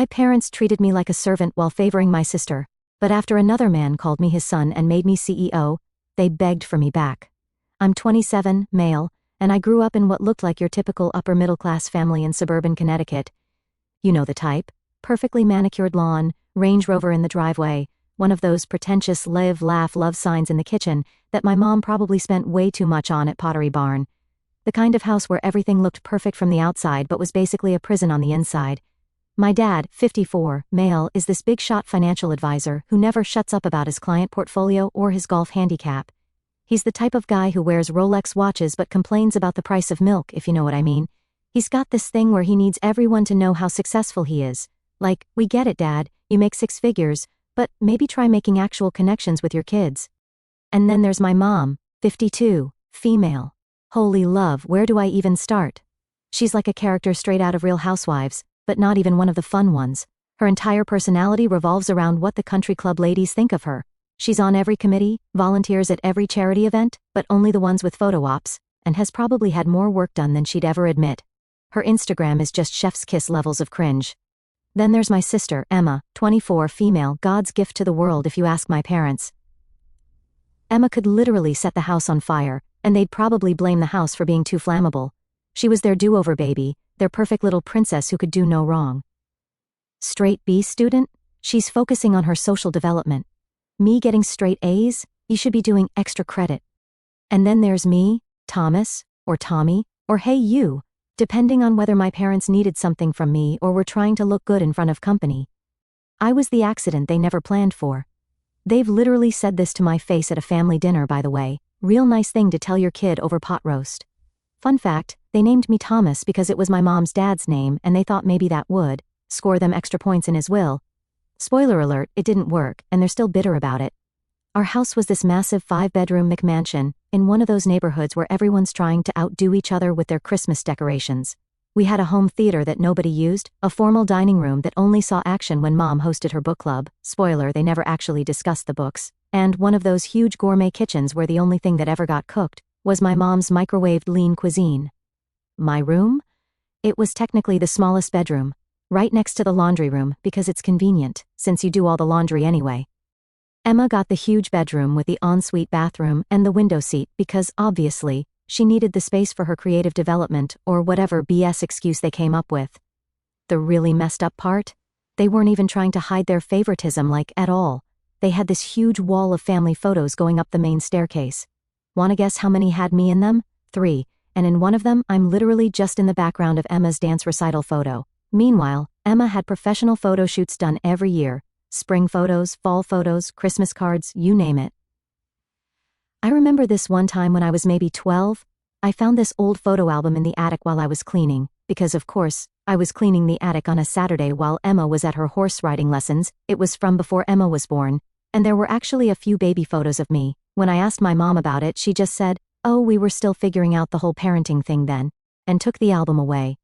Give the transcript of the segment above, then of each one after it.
My parents treated me like a servant while favoring my sister, but after another man called me his son and made me CEO, they begged for me back. I'm 27, male, and I grew up in what looked like your typical upper-middle-class family in suburban Connecticut. You know the type. Perfectly manicured lawn, Range Rover in the driveway, one of those pretentious live, laugh, love signs in the kitchen that my mom probably spent way too much on at Pottery Barn. The kind of house where everything looked perfect from the outside but was basically a prison on the inside. My dad, 54, male, is this big-shot financial advisor who never shuts up about his client portfolio or his golf handicap. He's the type of guy who wears Rolex watches but complains about the price of milk, if you know what I mean. He's got this thing where he needs everyone to know how successful he is. Like, we get it, Dad, you make 6 figures, but maybe try making actual connections with your kids. And then there's my mom, 52, female. Holy love, where do I even start? She's like a character straight out of Real Housewives, but not even one of the fun ones. Her entire personality revolves around what the country club ladies think of her. She's on every committee, volunteers at every charity event, but only the ones with photo ops, and has probably had more work done than she'd ever admit. Her Instagram is just chef's kiss levels of cringe. Then there's my sister, Emma, 24, female, God's gift to the world if you ask my parents. Emma could literally set the house on fire, and they'd probably blame the house for being too flammable. She was their do-over baby, their perfect little princess who could do no wrong. Straight B student? She's focusing on her social development. Me getting straight A's? You should be doing extra credit. And then there's me, Thomas, or Tommy, or hey you, depending on whether my parents needed something from me or were trying to look good in front of company. I was the accident they never planned for. They've literally said this to my face at a family dinner, by the way. Real nice thing to tell your kid over pot roast. Fun fact, they named me Thomas because it was my mom's dad's name and they thought maybe that would score them extra points in his will. Spoiler alert, it didn't work, and they're still bitter about it. Our house was this massive 5-bedroom McMansion, in one of those neighborhoods where everyone's trying to outdo each other with their Christmas decorations. We had a home theater that nobody used, a formal dining room that only saw action when Mom hosted her book club, spoiler, they never actually discussed the books, and one of those huge gourmet kitchens where the only thing that ever got cooked was my mom's microwaved lean cuisine. My room? It was technically the smallest bedroom, right next to the laundry room because it's convenient, since you do all the laundry anyway. Emma got the huge bedroom with the ensuite bathroom and the window seat because, obviously, she needed the space for her creative development or whatever BS excuse they came up with. The really messed up part? They weren't even trying to hide their favoritism at all. They had this huge wall of family photos going up the main staircase. Wanna guess how many had me in them? 3, and in one of them I'm literally just in the background of Emma's dance recital photo. Meanwhile, Emma had professional photo shoots done every year. Spring photos, fall photos, Christmas cards, you name it. I remember this one time when I was maybe 12, I found this old photo album in the attic while I was cleaning, because of course, I was cleaning the attic on a Saturday while Emma was at her horse riding lessons. It was from before Emma was born, and there were actually a few baby photos of me. When I asked my mom about it, she just said, "Oh, we were still figuring out the whole parenting thing then," and took the album away.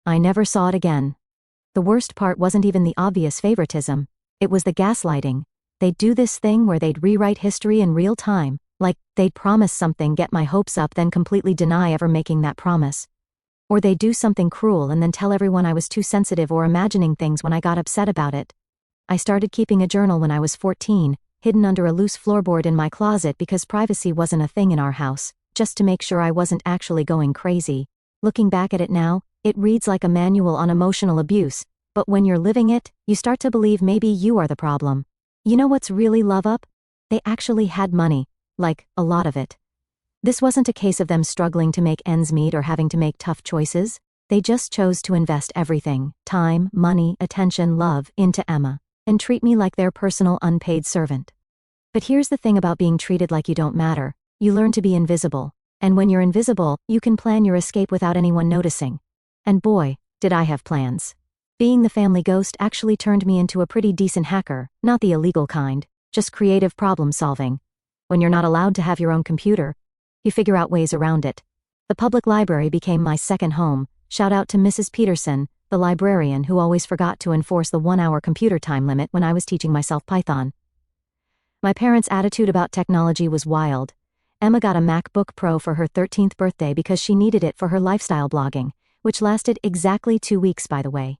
I never saw it again. The worst part wasn't even the obvious favoritism. It was the gaslighting. They'd do this thing where they'd rewrite history in real time, like, they'd promise something, get my hopes up, then completely deny ever making that promise. Or they'd do something cruel and then tell everyone I was too sensitive or imagining things when I got upset about it. I started keeping a journal when I was 14, hidden under a loose floorboard in my closet because privacy wasn't a thing in our house, just to make sure I wasn't actually going crazy. Looking back at it now, it reads like a manual on emotional abuse, but when you're living it, you start to believe maybe you are the problem. You know what's really love up? They actually had money. Like, a lot of it. This wasn't a case of them struggling to make ends meet or having to make tough choices. They just chose to invest everything, time, money, attention, love, into Emma, and treat me like their personal unpaid servant. But here's the thing about being treated like you don't matter. You learn to be invisible. And when you're invisible, you can plan your escape without anyone noticing. And boy, did I have plans. Being the family ghost actually turned me into a pretty decent hacker, not the illegal kind, just creative problem solving. When you're not allowed to have your own computer, you figure out ways around it. The public library became my second home. Shout out to Mrs. Peterson, the librarian who always forgot to enforce the 1-hour computer time limit when I was teaching myself Python. My parents' attitude about technology was wild. Emma got a MacBook Pro for her 13th birthday because she needed it for her lifestyle blogging, which lasted exactly 2 weeks, by the way.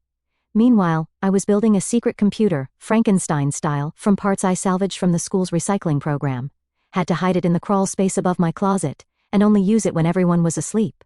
Meanwhile, I was building a secret computer, Frankenstein style, from parts I salvaged from the school's recycling program. Had to hide it in the crawl space above my closet, and only use it when everyone was asleep.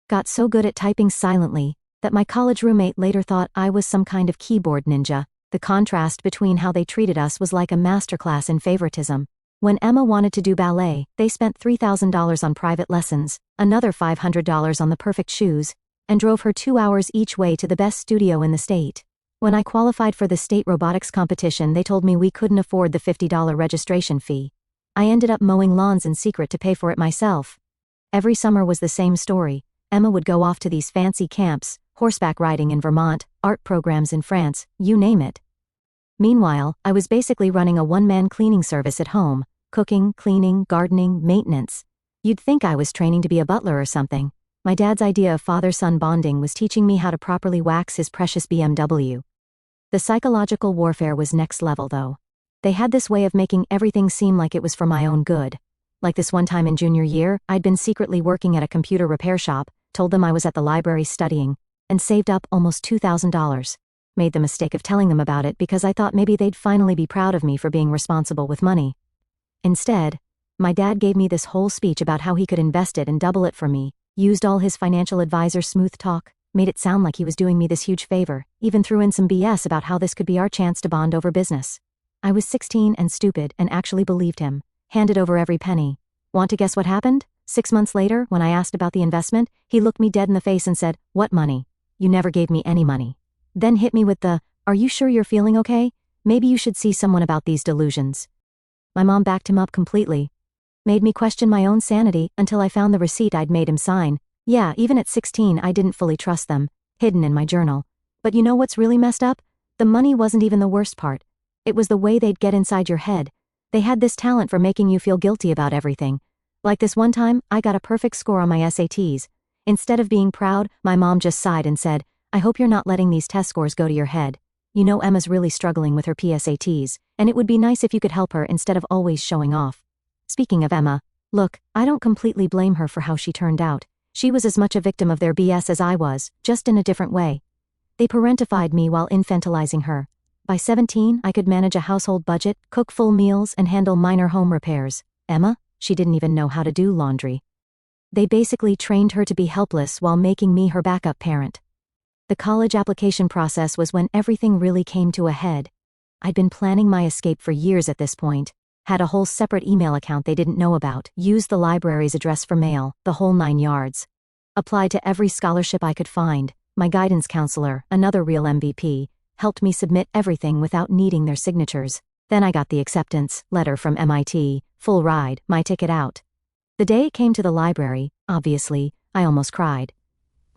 Got so good at typing silently that my college roommate later thought I was some kind of keyboard ninja. The contrast between how they treated us was like a masterclass in favoritism. When Emma wanted to do ballet, they spent $3,000 on private lessons, another $500 on the perfect shoes, and drove her 2 hours each way to the best studio in the state. When I qualified for the state robotics competition, they told me we couldn't afford the $50 registration fee. I ended up mowing lawns in secret to pay for it myself. Every summer was the same story. Emma would go off to these fancy camps, horseback riding in Vermont, art programs in France, you name it. Meanwhile, I was basically running a one-man cleaning service at home, cooking, cleaning, gardening, maintenance. You'd think I was training to be a butler or something. My dad's idea of father-son bonding was teaching me how to properly wax his precious BMW. The psychological warfare was next level though. They had this way of making everything seem like it was for my own good. Like this one time in junior year, I'd been secretly working at a computer repair shop, told them I was at the library studying, and saved up almost $2,000. Made the mistake of telling them about it because I thought maybe they'd finally be proud of me for being responsible with money. Instead, my dad gave me this whole speech about how he could invest it and double it for me, used all his financial advisor's smooth talk, made it sound like he was doing me this huge favor, even threw in some BS about how this could be our chance to bond over business. I was 16 and stupid and actually believed him, handed over every penny. Want to guess what happened? 6 months later, when I asked about the investment, he looked me dead in the face and said, "What money? You never gave me any money." Then hit me with the, "Are you sure you're feeling okay? Maybe you should see someone about these delusions." My mom backed him up completely. Made me question my own sanity until I found the receipt I'd made him sign. Yeah, even at 16 I didn't fully trust them, hidden in my journal. But you know what's really messed up? The money wasn't even the worst part. It was the way they'd get inside your head. They had this talent for making you feel guilty about everything. Like this one time, I got a perfect score on my SATs. Instead of being proud, my mom just sighed and said, "I hope you're not letting these test scores go to your head. You know Emma's really struggling with her PSATs, and it would be nice if you could help her instead of always showing off." Speaking of Emma, look, I don't completely blame her for how she turned out. She was as much a victim of their BS as I was, just in a different way. They parentified me while infantilizing her. By 17, I could manage a household budget, cook full meals, and handle minor home repairs. Emma? She didn't even know how to do laundry. They basically trained her to be helpless while making me her backup parent. The college application process was when everything really came to a head. I'd been planning my escape for years at this point. Had a whole separate email account they didn't know about, used the library's address for mail, the whole 9 yards. Applied to every scholarship I could find. My guidance counselor, another real MVP, helped me submit everything without needing their signatures. Then I got the acceptance letter from MIT, full ride, my ticket out. The day it came to the library, obviously, I almost cried.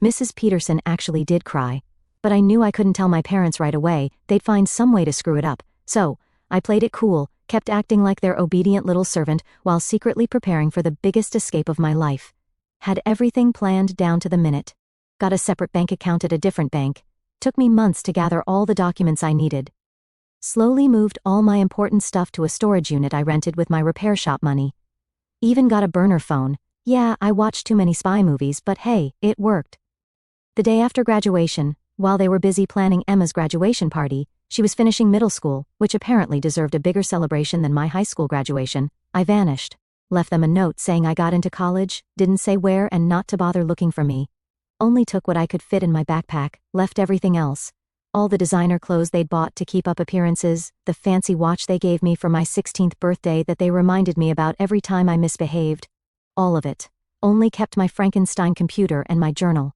Mrs. Peterson actually did cry. But I knew I couldn't tell my parents right away, they'd find some way to screw it up, so I played it cool, kept acting like their obedient little servant while secretly preparing for the biggest escape of my life. Had everything planned down to the minute. Got a separate bank account at a different bank. Took me months to gather all the documents I needed. Slowly moved all my important stuff to a storage unit I rented with my repair shop money. Even got a burner phone. Yeah, I watched too many spy movies, but hey, it worked. The day after graduation, while they were busy planning Emma's graduation party, she was finishing middle school, which apparently deserved a bigger celebration than my high school graduation, I vanished. Left them a note saying I got into college, didn't say where and not to bother looking for me. Only took what I could fit in my backpack, left everything else. All the designer clothes they'd bought to keep up appearances, the fancy watch they gave me for my 16th birthday that they reminded me about every time I misbehaved. All of it. Only kept my Frankenstein computer and my journal.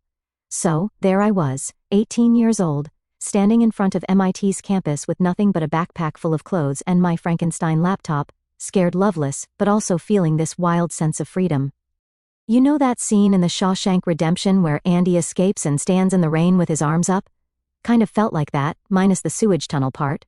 So, there I was, 18 years old, standing in front of MIT's campus with nothing but a backpack full of clothes and my Frankenstein laptop, scared loveless, but also feeling this wild sense of freedom. You know that scene in the Shawshank Redemption where Andy escapes and stands in the rain with his arms up? Kind of felt like that, minus the sewage tunnel part.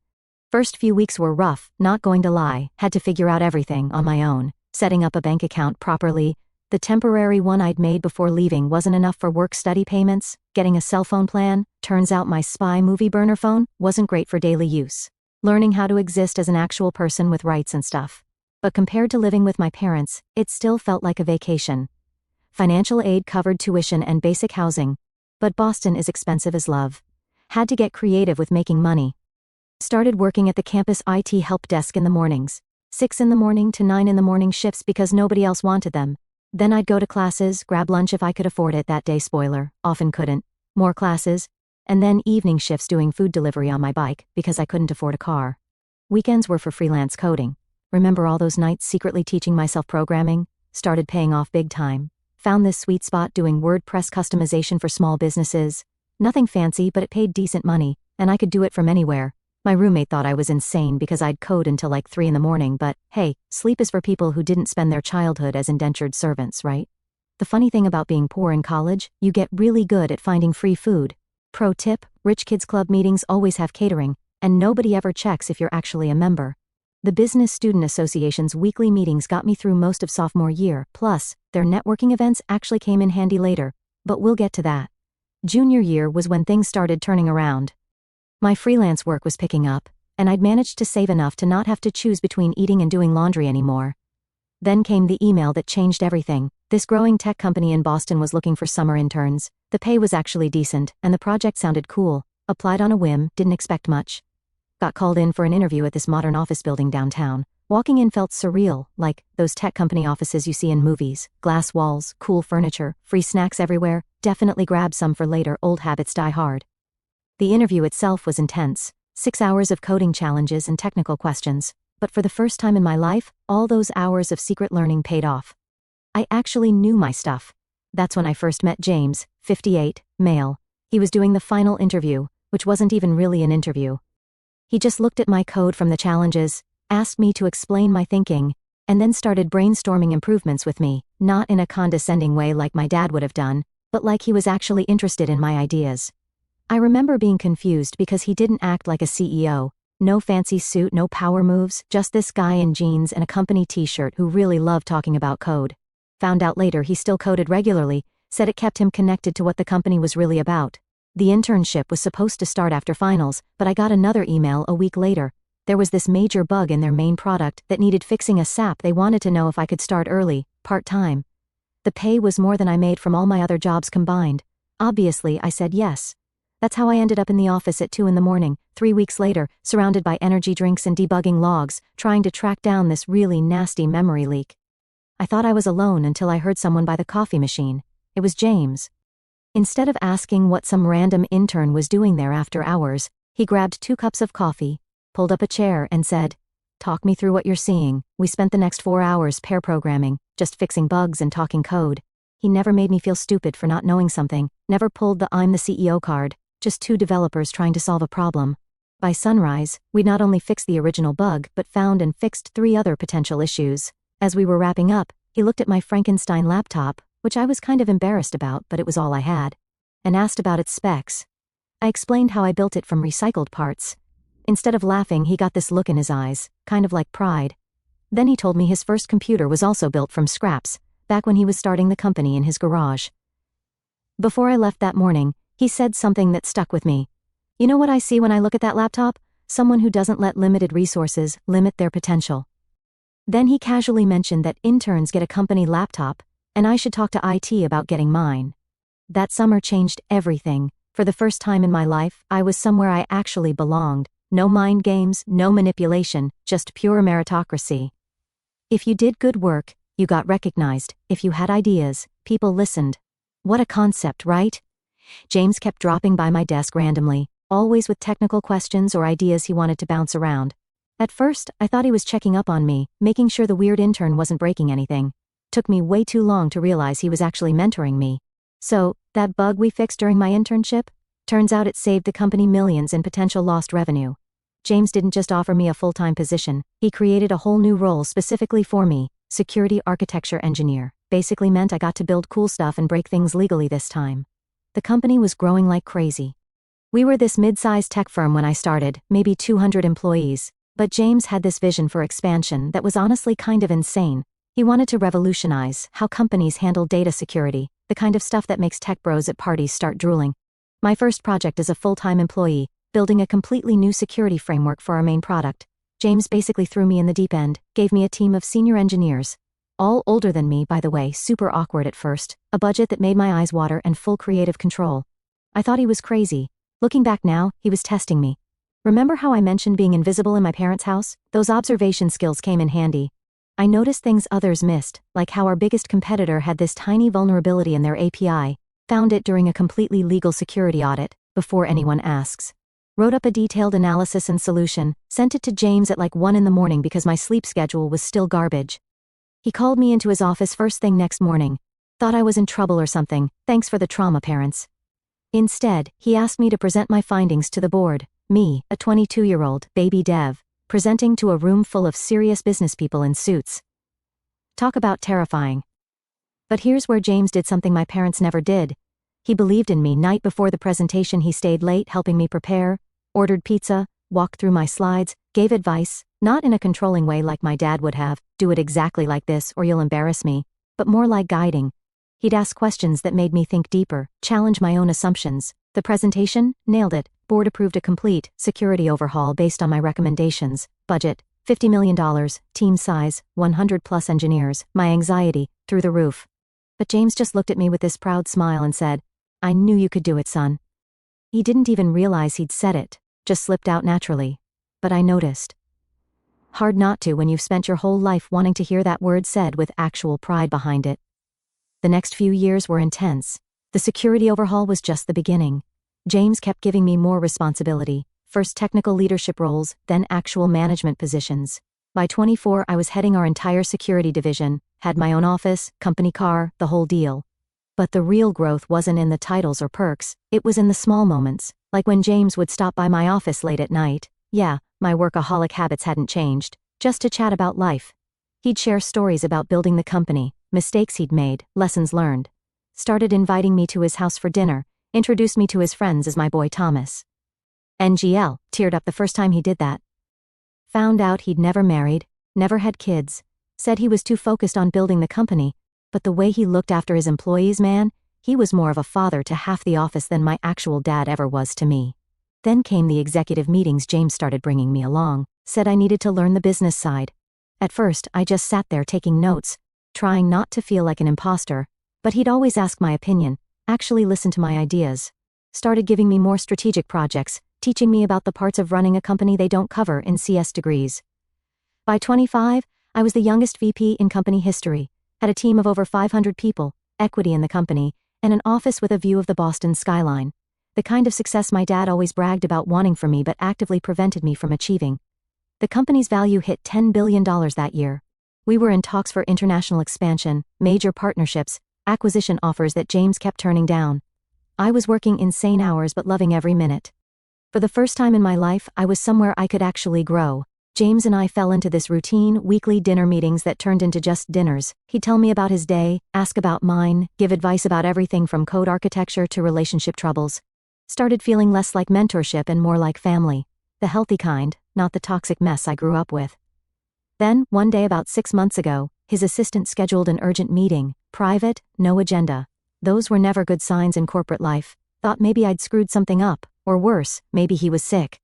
First few weeks were rough, not going to lie, had to figure out everything on my own, setting up a bank account properly. The temporary one I'd made before leaving wasn't enough for work-study payments, getting a cell phone plan, turns out my spy movie burner phone wasn't great for daily use. Learning how to exist as an actual person with rights and stuff. But compared to living with my parents, it still felt like a vacation. Financial aid covered tuition and basic housing, but Boston is expensive as love. Had to get creative with making money. Started working at the campus IT help desk in the mornings. 6 in the morning to 9 in the morning shifts because nobody else wanted them. Then I'd go to classes, grab lunch if I could afford it that day, spoiler, often couldn't. More classes. And then evening shifts doing food delivery on my bike because I couldn't afford a car. Weekends were for freelance coding. Remember all those nights secretly teaching myself programming? Started paying off big time. Found this sweet spot doing WordPress customization for small businesses. Nothing fancy, but it paid decent money, and I could do it from anywhere. My roommate thought I was insane because I'd code until like 3 in the morning, but hey, sleep is for people who didn't spend their childhood as indentured servants, right? The funny thing about being poor in college, you get really good at finding free food. Pro tip, rich kids club meetings always have catering, and nobody ever checks if you're actually a member. The Business Student Association's weekly meetings got me through most of sophomore year, plus, their networking events actually came in handy later, but we'll get to that. Junior year was when things started turning around. My freelance work was picking up, and I'd managed to save enough to not have to choose between eating and doing laundry anymore. Then came the email that changed everything. This growing tech company in Boston was looking for summer interns. The pay was actually decent, and the project sounded cool. Applied on a whim, didn't expect much. Got called in for an interview at this modern office building downtown. Walking in felt surreal, like those tech company offices you see in movies. Glass walls, cool furniture, free snacks everywhere. Definitely grab some for later, old habits die hard. The interview itself was intense. 6 hours of coding challenges and technical questions. But for the first time in my life, all those hours of secret learning paid off. I actually knew my stuff. That's when I first met James, 58, male. He was doing the final interview, which wasn't even really an interview. He just looked at my code from the challenges, asked me to explain my thinking, and then started brainstorming improvements with me, not in a condescending way like my dad would have done, but like he was actually interested in my ideas. I remember being confused because he didn't act like a CEO. No fancy suit, no power moves, just this guy in jeans and a company t-shirt who really loved talking about code. Found out later he still coded regularly, said it kept him connected to what the company was really about. The internship was supposed to start after finals, but I got another email a week later. There was this major bug in their main product that needed fixing ASAP. They wanted to know if I could start early, part-time. The pay was more than I made from all my other jobs combined. Obviously, I said yes. That's how I ended up in the office at 2 in the morning, 3 weeks later, surrounded by energy drinks and debugging logs, trying to track down this really nasty memory leak. I thought I was alone until I heard someone by the coffee machine. It was James. Instead of asking what some random intern was doing there after hours, he grabbed 2 cups of coffee, pulled up a chair and said, "Talk me through what you're seeing." We spent the next 4 hours pair programming, just fixing bugs and talking code. He never made me feel stupid for not knowing something, never pulled the "I'm the CEO" card. Just 2 developers trying to solve a problem. By sunrise, we'd not only fixed the original bug, but found and fixed 3 other potential issues. As we were wrapping up, he looked at my Frankenstein laptop, which I was kind of embarrassed about, but it was all I had, and asked about its specs. I explained how I built it from recycled parts. Instead of laughing, he got this look in his eyes, kind of like pride. Then he told me his first computer was also built from scraps, back when he was starting the company in his garage. Before I left that morning, he said something that stuck with me. "You know what I see when I look at that laptop? Someone who doesn't let limited resources limit their potential." Then he casually mentioned that interns get a company laptop, and I should talk to IT about getting mine. That summer changed everything. For the first time in my life, I was somewhere I actually belonged. No mind games, no manipulation, just pure meritocracy. If you did good work, you got recognized. If you had ideas, people listened. What a concept, right? James kept dropping by my desk randomly, always with technical questions or ideas he wanted to bounce around. At first, I thought he was checking up on me, making sure the weird intern wasn't breaking anything. Took me way too long to realize he was actually mentoring me. So, that bug we fixed during my internship? Turns out it saved the company millions in potential lost revenue. James didn't just offer me a full-time position, he created a whole new role specifically for me, security architecture engineer. Basically meant I got to build cool stuff and break things legally this time. The company was growing like crazy. We were this mid-sized tech firm when I started, maybe 200 employees, but James had this vision for expansion that was honestly kind of insane. He wanted to revolutionize how companies handle data security, the kind of stuff that makes tech bros at parties start drooling. My first project as a full-time employee, building a completely new security framework for our main product. James basically threw me in the deep end, gave me a team of senior engineers. All older than me, by the way, super awkward at first, a budget that made my eyes water and full creative control. I thought he was crazy, Looking back now, he was testing me. Remember how I mentioned being invisible in my parents' house? Those observation skills came in handy. I noticed things others missed, like how our biggest competitor had this tiny vulnerability in their API, found it during a completely legal security audit, before anyone asks. Wrote up a detailed analysis and solution, sent it to James at like 1 in the morning because my sleep schedule was still garbage. He called me into his office first thing next morning. Thought I was in trouble or something, thanks for the trauma, parents. Instead, he asked me to present my findings to the board, me, a 22-year-old baby dev, presenting to a room full of serious business people in suits. Talk about terrifying. But here's where James did something my parents never did. He believed in me. Night before the presentation he stayed late helping me prepare, ordered pizza, walked through my slides, gave advice, not in a controlling way like my dad would have, do it exactly like this or you'll embarrass me, but more like guiding. He'd ask questions that made me think deeper, challenge my own assumptions. The presentation, nailed it. Board approved a complete security overhaul based on my recommendations. Budget, $50 million, team size, 100+ engineers, my anxiety, through the roof. But James just looked at me with this proud smile and said, "I knew you could do it, son." He didn't even realize he'd said it, just slipped out naturally. But I noticed. Hard not to when you've spent your whole life wanting to hear that word said with actual pride behind it. The next few years were intense. The security overhaul was just the beginning. James kept giving me more responsibility, first technical leadership roles, then actual management positions. By 24, I was heading our entire security division, had my own office, company car, the whole deal. But the real growth wasn't in the titles or perks, it was in the small moments, like when James would stop by my office late at night. Yeah, my workaholic habits hadn't changed, just to chat about life. He'd share stories about building the company, mistakes he'd made, lessons learned. Started inviting me to his house for dinner, introduced me to his friends as my boy Thomas. NGL, teared up the first time he did that. Found out he'd never married, never had kids, said he was too focused on building the company, but the way he looked after his employees, man, he was more of a father to half the office than my actual dad ever was to me. Then came the executive meetings. James started bringing me along, said I needed to learn the business side. At first, I just sat there taking notes, trying not to feel like an imposter, but he'd always ask my opinion, actually listen to my ideas. Started giving me more strategic projects, teaching me about the parts of running a company they don't cover in CS degrees. By 25, I was the youngest VP in company history, had a team of over 500 people, equity in the company, and an office with a view of the Boston skyline. The kind of success my dad always bragged about wanting for me but actively prevented me from achieving. The company's value hit $10 billion that year. We were in talks for international expansion, major partnerships, acquisition offers that James kept turning down. I was working insane hours but loving every minute. For the first time in my life, I was somewhere I could actually grow. James and I fell into this routine, weekly dinner meetings that turned into just dinners. He'd tell me about his day, ask about mine, give advice about everything from code architecture to relationship troubles. Started feeling less like mentorship and more like family. The healthy kind, not the toxic mess I grew up with. Then, one day about 6 months ago, his assistant scheduled an urgent meeting, private, no agenda. Those were never good signs in corporate life. Thought maybe I'd screwed something up, or worse, maybe he was sick.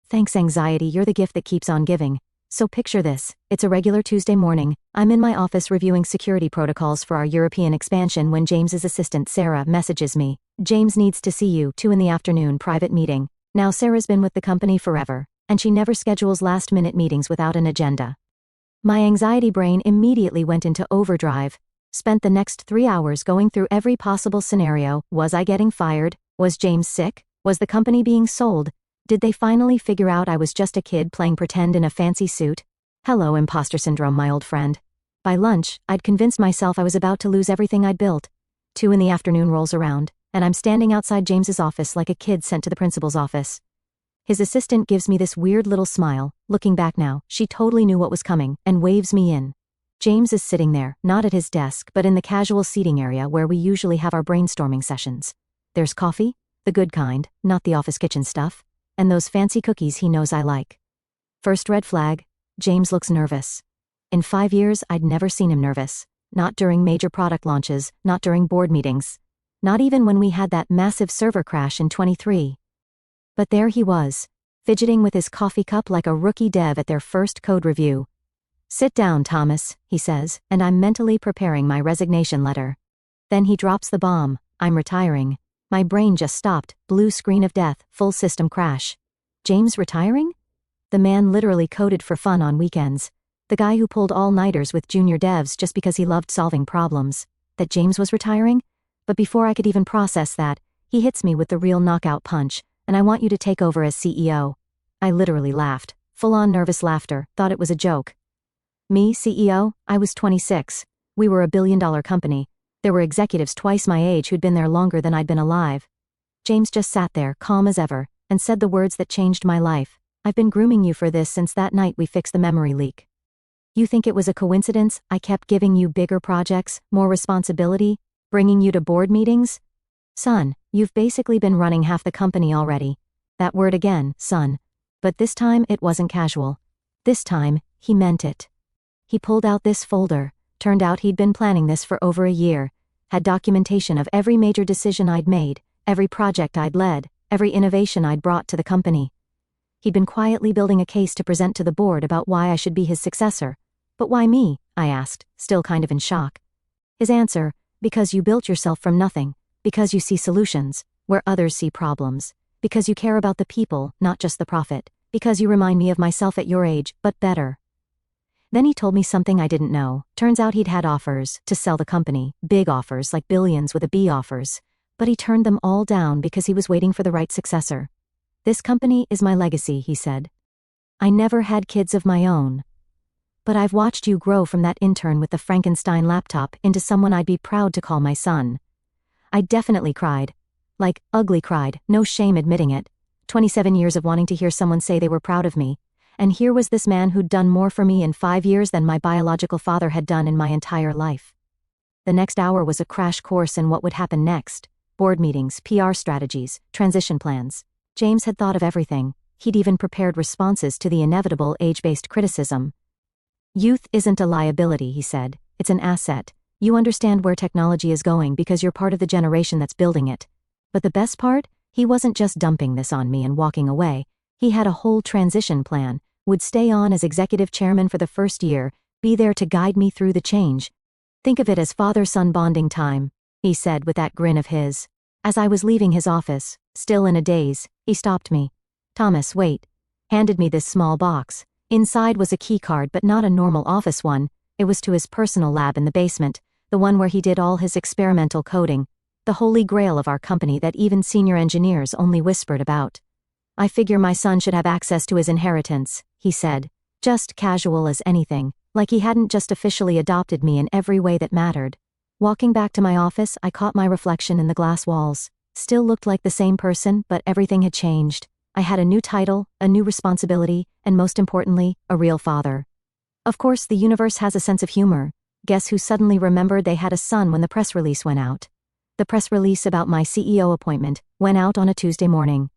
Thanks, anxiety, you're the gift that keeps on giving. So picture this, it's a regular Tuesday morning, I'm in my office reviewing security protocols for our European expansion when James's assistant Sarah messages me. James needs to see you, 2 in the afternoon, private meeting. Now Sarah's been with the company forever, and she never schedules last-minute meetings without an agenda. My anxiety brain immediately went into overdrive. Spent the next 3 hours going through every possible scenario. Was I getting fired? Was James sick? Was the company being sold? Did they finally figure out I was just a kid playing pretend in a fancy suit? Hello, imposter syndrome, my old friend. By lunch, I'd convinced myself I was about to lose everything I'd built. 2 in the afternoon rolls around, and I'm standing outside James's office like a kid sent to the principal's office. His assistant gives me this weird little smile. Looking back now, she totally knew what was coming, and waves me in. James is sitting there, not at his desk but in the casual seating area where we usually have our brainstorming sessions. There's coffee, the good kind, not the office kitchen stuff, and those fancy cookies he knows I like. First red flag, James looks nervous. In 5 years, I'd never seen him nervous. Not during major product launches, not during board meetings. Not even when we had that massive server crash in 23. But there he was, fidgeting with his coffee cup like a rookie dev at their first code review. "Sit down, Thomas," he says, and I'm mentally preparing my resignation letter. Then he drops the bomb. "I'm retiring." My brain just stopped, blue screen of death, full system crash. James retiring? The man literally coded for fun on weekends. The guy who pulled all-nighters with junior devs just because he loved solving problems. That James was retiring? But before I could even process that, he hits me with the real knockout punch, and I want you to take over as CEO. I literally laughed. Full-on nervous laughter, thought it was a joke. Me, CEO? I was 26. We were a billion-dollar company. There were executives twice my age who'd been there longer than I'd been alive. James just sat there, calm as ever, and said the words that changed my life. I've been grooming you for this since that night we fixed the memory leak. You think it was a coincidence I kept giving you bigger projects, more responsibility, bringing you to board meetings? Son, you've basically been running half the company already. That word again, son. But this time it wasn't casual. This time, he meant it. He pulled out this folder. Turned out he'd been planning this for over a year. Had documentation of every major decision I'd made, every project I'd led, every innovation I'd brought to the company. He'd been quietly building a case to present to the board about why I should be his successor. But why me? I asked, still kind of in shock. His answer, because you built yourself from nothing, because you see solutions, where others see problems, because you care about the people, not just the profit, because you remind me of myself at your age, but better. Then he told me something I didn't know. Turns out he'd had offers to sell the company, big offers like billions with a B offers, but he turned them all down because he was waiting for the right successor. This company is my legacy, he said. I never had kids of my own. But I've watched you grow from that intern with the Frankenstein laptop into someone I'd be proud to call my son. I definitely cried. Like, ugly cried, no shame admitting it. 27 years of wanting to hear someone say they were proud of me. And here was this man who'd done more for me in 5 years than my biological father had done in my entire life. The next hour was a crash course in what would happen next. Board meetings, PR strategies, transition plans. James had thought of everything. He'd even prepared responses to the inevitable age-based criticism. Youth isn't a liability, he said. It's an asset. You understand where technology is going because you're part of the generation that's building it. But the best part? He wasn't just dumping this on me and walking away. He had a whole transition plan, would stay on as executive chairman for the first year, be there to guide me through the change. Think of it as father-son bonding time, he said with that grin of his. As I was leaving his office, still in a daze, he stopped me. Thomas, wait. Handed me this small box. Inside was a key card, but not a normal office one. It was to his personal lab in the basement, the one where he did all his experimental coding, the holy grail of our company that even senior engineers only whispered about. I figure my son should have access to his inheritance, he said, just casual as anything, like he hadn't just officially adopted me in every way that mattered. Walking back to my office, I caught my reflection in the glass walls. Still looked like the same person, but everything had changed. I had a new title, a new responsibility, and most importantly, a real father. Of course, the universe has a sense of humor. Guess who suddenly remembered they had a son when the press release went out? The press release about my CEO appointment went out on a Tuesday morning.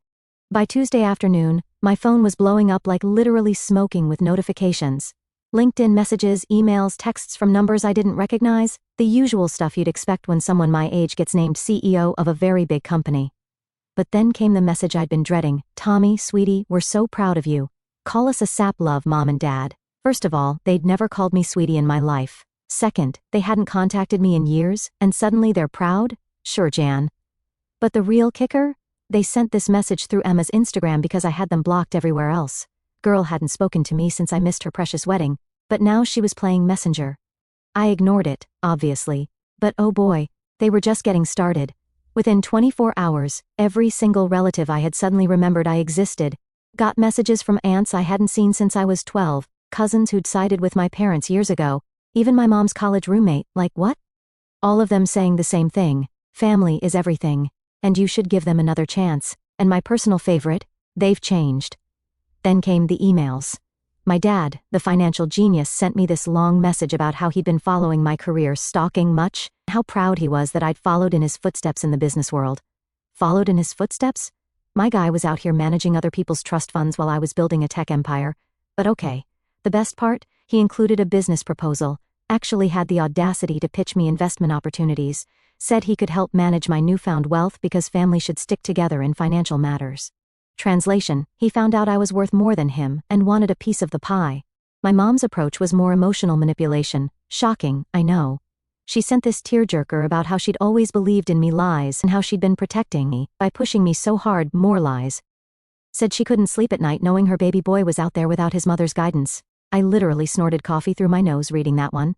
By Tuesday afternoon, my phone was blowing up like literally smoking with notifications. LinkedIn messages, emails, texts from numbers I didn't recognize, the usual stuff you'd expect when someone my age gets named CEO of a very big company. But then came the message I'd been dreading. Tommy, sweetie, we're so proud of you. Call us a sap love, Mom and Dad. First of all, they'd never called me sweetie in my life. Second, they hadn't contacted me in years, and suddenly they're proud? Sure, Jan. But the real kicker? They sent this message through Emma's Instagram because I had them blocked everywhere else. Girl hadn't spoken to me since I missed her precious wedding, but now she was playing Messenger. I ignored it, obviously. But oh boy, they were just getting started. Within 24 hours, every single relative I had suddenly remembered I existed. Got messages from aunts I hadn't seen since I was 12, cousins who'd sided with my parents years ago, even my mom's college roommate, like what? All of them saying the same thing. Family is everything. And you should give them another chance. And my personal favorite, they've changed. Then came the emails. My dad, the financial genius, sent me this long message about how he'd been following my career, stalking much, how proud he was that I'd followed in his footsteps in the business world. Followed in his footsteps? My guy was out here managing other people's trust funds while I was building a tech empire. But okay. The best part? He included a business proposal, actually had the audacity to pitch me investment opportunities, said he could help manage my newfound wealth because family should stick together in financial matters. Translation, he found out I was worth more than him and wanted a piece of the pie. My mom's approach was more emotional manipulation. Shocking, I know. She sent this tearjerker about how she'd always believed in me lies and how she'd been protecting me by pushing me so hard, more lies. Said she couldn't sleep at night knowing her baby boy was out there without his mother's guidance. I literally snorted coffee through my nose reading that one.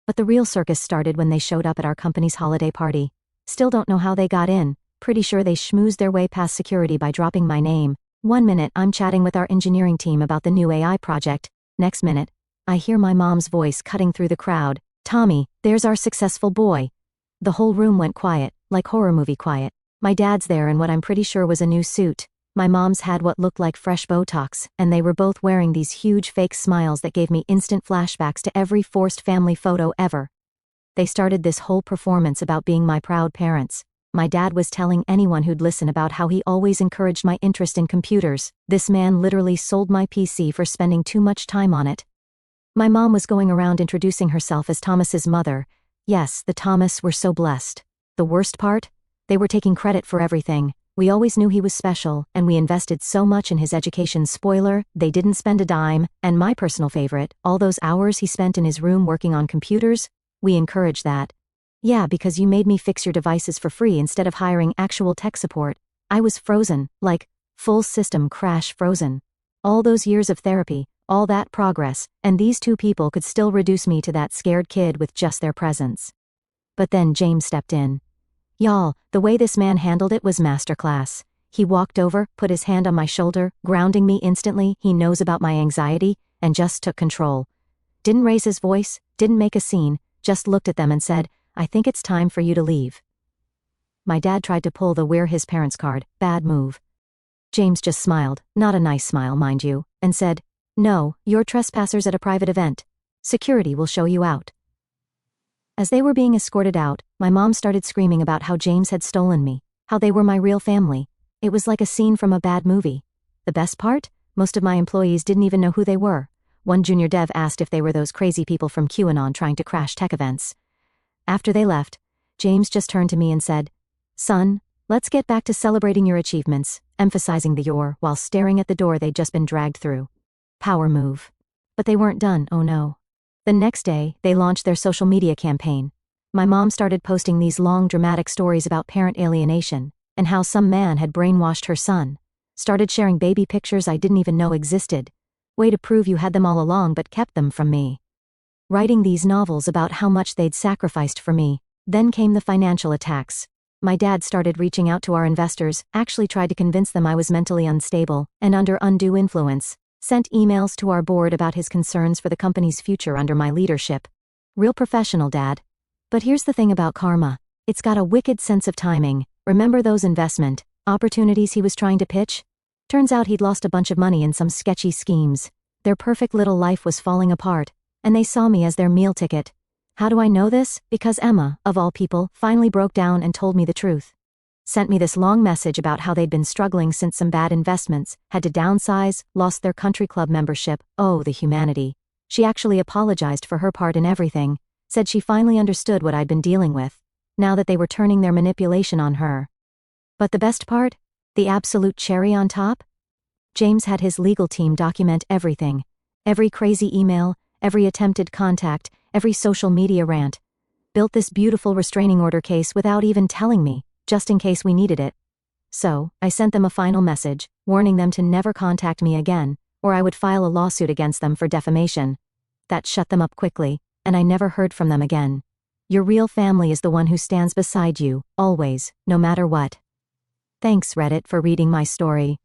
But the real circus started when they showed up at our company's holiday party. Still don't know how they got in, pretty sure they schmoozed their way past security by dropping my name. 1 minute I'm chatting with our engineering team about the new AI project. Next minute, I hear my mom's voice cutting through the crowd. "Tommy, there's our successful boy." The whole room went quiet, like horror movie quiet. My dad's there in what I'm pretty sure was a new suit. My mom's had what looked like fresh Botox, and they were both wearing these huge fake smiles that gave me instant flashbacks to every forced family photo ever. They started this whole performance about being my proud parents. My dad was telling anyone who'd listen about how he always encouraged my interest in computers. This man literally sold my PC for spending too much time on it. My mom was going around introducing herself as Thomas's mother. Yes, the Thomas were so blessed. The worst part? They were taking credit for everything. We always knew he was special, and we invested so much in his education. Spoiler, they didn't spend a dime, and my personal favorite, all those hours he spent in his room working on computers, we encouraged that. Yeah, because you made me fix your devices for free instead of hiring actual tech support. I was frozen, like, full system crash frozen. All those years of therapy, all that progress, and these two people could still reduce me to that scared kid with just their presence. But then James stepped in. Y'all, the way this man handled it was masterclass. He walked over, put his hand on my shoulder, grounding me instantly. He knows about my anxiety, and just took control. Didn't raise his voice, didn't make a scene, just looked at them and said, "I think it's time for you to leave." My dad tried to pull the "we're his parents" card. Bad move. James just smiled, not a nice smile mind you, and said, "No, you're trespassers at a private event. Security will show you out." As they were being escorted out, my mom started screaming about how James had stolen me, how they were my real family. It was like a scene from a bad movie. The best part? Most of my employees didn't even know who they were. One junior dev asked if they were those crazy people from QAnon trying to crash tech events. After they left, James just turned to me and said, "Son, let's get back to celebrating your achievements," emphasizing the "your" while staring at the door they'd just been dragged through. Power move. But they weren't done, oh no. The next day, they launched their social media campaign. My mom started posting these long dramatic stories about parent alienation, and how some man had brainwashed her son. Started sharing baby pictures I didn't even know existed. Way to prove you had them all along but kept them from me. Writing these novels about how much they'd sacrificed for me. Then came the financial attacks. My dad started reaching out to our investors, actually tried to convince them I was mentally unstable and under undue influence. Sent emails to our board about his concerns for the company's future under my leadership. Real professional, Dad. But here's the thing about karma. It's got a wicked sense of timing. Remember those investment opportunities he was trying to pitch? Turns out he'd lost a bunch of money in some sketchy schemes. Their perfect little life was falling apart, and they saw me as their meal ticket. How do I know this? Because Emma, of all people, finally broke down and told me the truth. Sent me this long message about how they'd been struggling since some bad investments, had to downsize, lost their country club membership. Oh, the humanity. She actually apologized for her part in everything, said she finally understood what I'd been dealing with, now that they were turning their manipulation on her. But the best part? The absolute cherry on top? James had his legal team document everything. Every crazy email, every attempted contact, every social media rant. Built this beautiful restraining order case without even telling me, just in case we needed it. So, I sent them a final message, warning them to never contact me again, or I would file a lawsuit against them for defamation. That shut them up quickly, and I never heard from them again. Your real family is the one who stands beside you, always, no matter what. Thanks, Reddit, for reading my story.